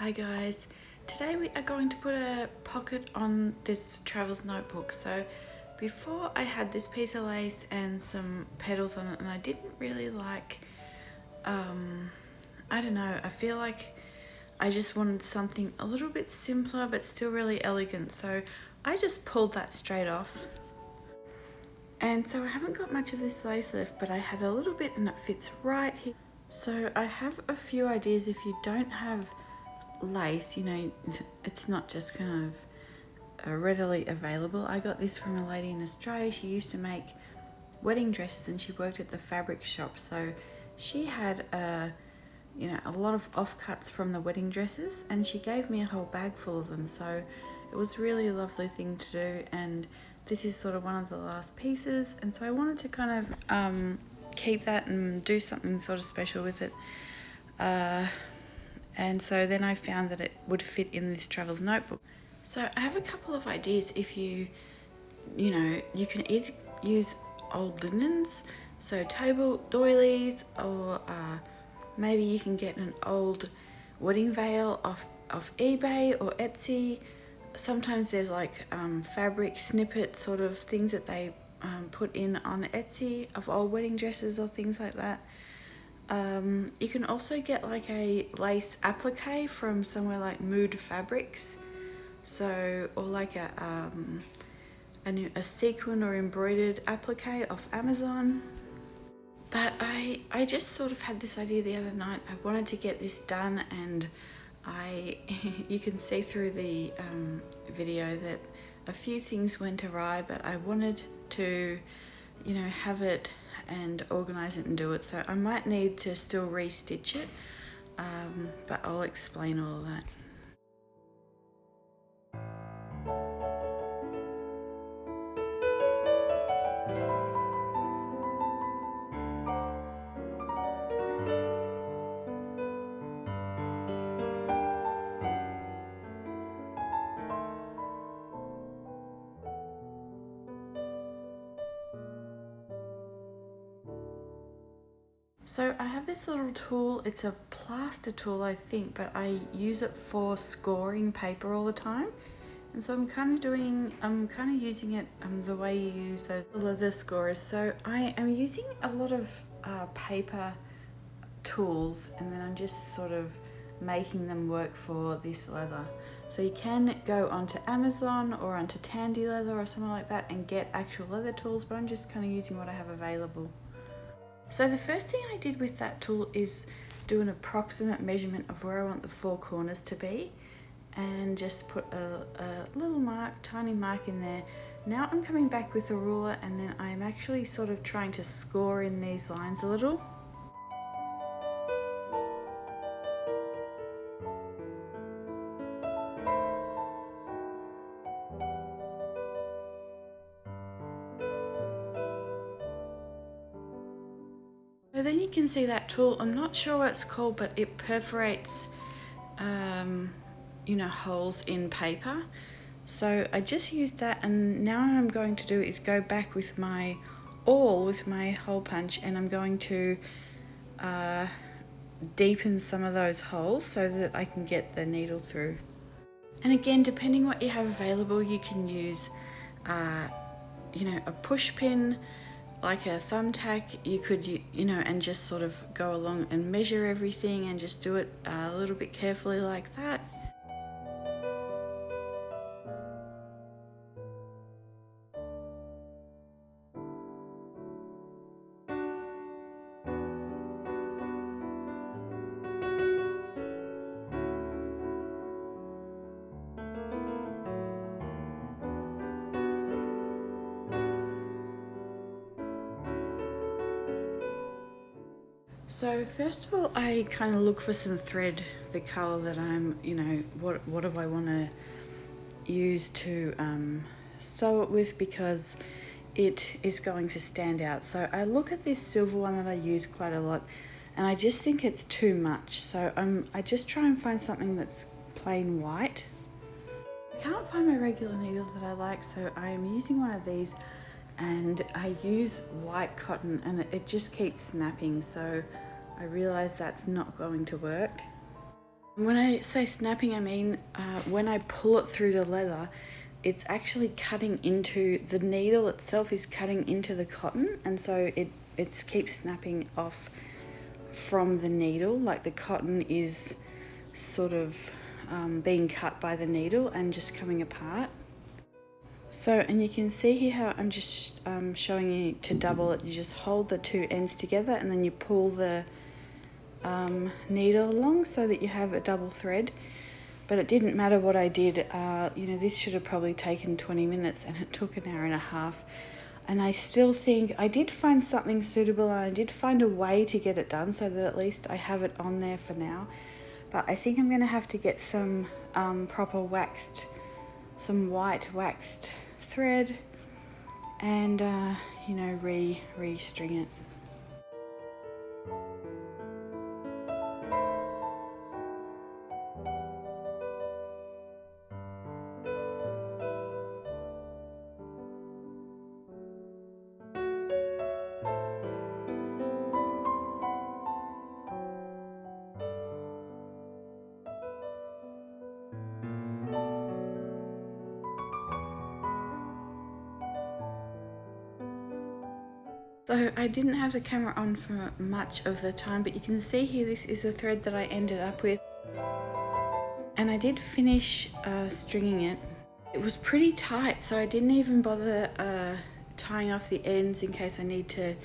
Hi guys, today we are going to put a pocket on this travels notebook. So before I had this piece of lace and some petals on it, and I didn't really like, I don't know, I feel like I just wanted something a little bit simpler but still really elegant. So I just pulled that straight off. And so I haven't got much of this lace left, but I had a little bit and it fits right here. So I have a few ideas if you don't have lace, you know, it's not just kind of readily available. I got this from a lady in Australia. She used to make wedding dresses and she worked at the fabric shop, so she had a lot of offcuts from the wedding dresses and she gave me a whole bag full of them. So it was really a lovely thing to do, and this is sort of one of the last pieces, and so I wanted to kind of keep that and do something sort of special with it. And so then I found that it would fit in this travels notebook. So I have a couple of ideas. If you can either use old linens, so table doilies, or maybe you can get an old wedding veil off eBay or Etsy. Sometimes there's like fabric snippet sort of things that they put in on Etsy of old wedding dresses or things like that. You can also get like a lace applique from somewhere like Mood Fabrics, so, or like a sequin or embroidered applique off Amazon. But I just sort of had this idea the other night. I wanted to get this done, and you can see through the video that a few things went awry, but I wanted to have it and organize it and do it. So I might need to still re-stitch it, but I'll explain all of that. So I have this little tool. It's a plaster tool, I think, but I use it for scoring paper all the time. And so I'm kind of using it the way you use those leather scorers. So I am using a lot of paper tools, and then I'm just sort of making them work for this leather. So you can go onto Amazon or onto Tandy Leather or something like that and get actual leather tools, but I'm just kind of using what I have available. So the first thing I did with that tool is do an approximate measurement of where I want the four corners to be, and just put a little tiny mark in there. Now I'm coming back with a ruler, and then I'm actually sort of trying to score in these lines a little. So then you can see that tool, I'm not sure what it's called, but it perforates holes in paper. So I just used that, and now what I'm going to do is go back with my awl, with my hole punch, and I'm going to deepen some of those holes so that I can get the needle through. And again, depending what you have available, you can use a push pin, like a thumbtack. You could and just sort of go along and measure everything and just do it a little bit carefully like that. So first of all, I kind of look for some thread, the color that I'm, what do I want to use to sew it with, because it is going to stand out. So I look at this silver one that I use quite a lot, and I just think it's too much. So I just try and find something that's plain white. I can't find my regular needles that I like, so I am using one of these, and I use white cotton, and it just keeps snapping, so I realize that's not going to work. When I say snapping, I mean when I pull it through the leather, it's actually cutting into, the needle itself is cutting into the cotton, and so it keeps snapping off from the needle, like the cotton is sort of being cut by the needle and just coming apart. So, and you can see here how I'm just showing you to double it. You just hold the two ends together and then you pull the needle along so that you have a double thread. But it didn't matter what I did. You know, this should have probably taken 20 minutes and it took an hour and a half. And I still think I did find something suitable, and I did find a way to get it done so that at least I have it on there for now. But I think I'm going to have to get some proper waxed, some white waxed thread, and you know, re-string it. So I didn't have the camera on for much of the time, but you can see here this is the thread that I ended up with. And I did finish stringing it. It was pretty tight, so I didn't even bother tying off the ends in case I need to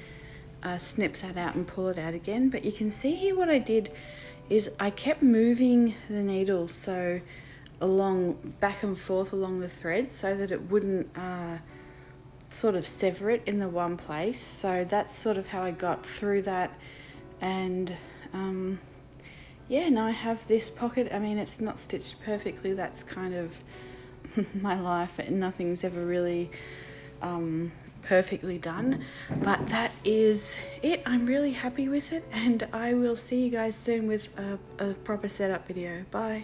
snip that out and pull it out again. But you can see here what I did is I kept moving the needle so along, back and forth along the thread, so that it wouldn't sort of sever it in the one place. So that's sort of how I got through that. And yeah, now I have this pocket. I mean, it's not stitched perfectly, that's kind of my life, and nothing's ever really perfectly done, but that is it. I'm really happy with it, and I will see you guys soon with a proper setup video. Bye.